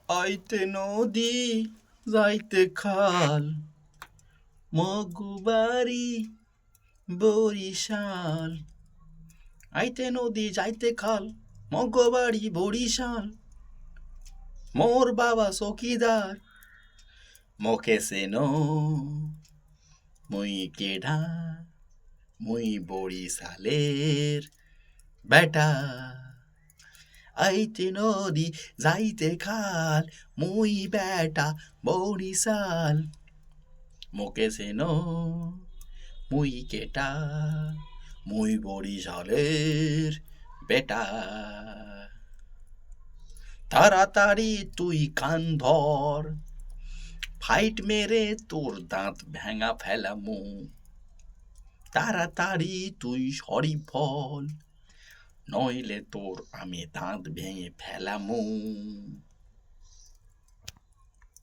আইতে নদী যাইতে খাল, মগুবাড়ি বরিশাল। আইতে নদী যাইতে খাল, মগবাড়ি বরিশাল। মোর বাবা চকিদার, মোকে চেনো? মুই কেডা? মুই বরিশালের বেটা। আইতে নদী যাইতে খাল, মুই বেটা বরিশাল। মোকে চেনো? মুই কেটা? মুই বরিশালের বেটা। তাড়াতাড়ি তুই কান ধর, ফাইট মেরে তোর দাঁত ভেঙা ফেলামু। তাড়াতাড়ি তুই সরি বল, নইলে তোর আমি দাঁত ভেঙে ফেলামু।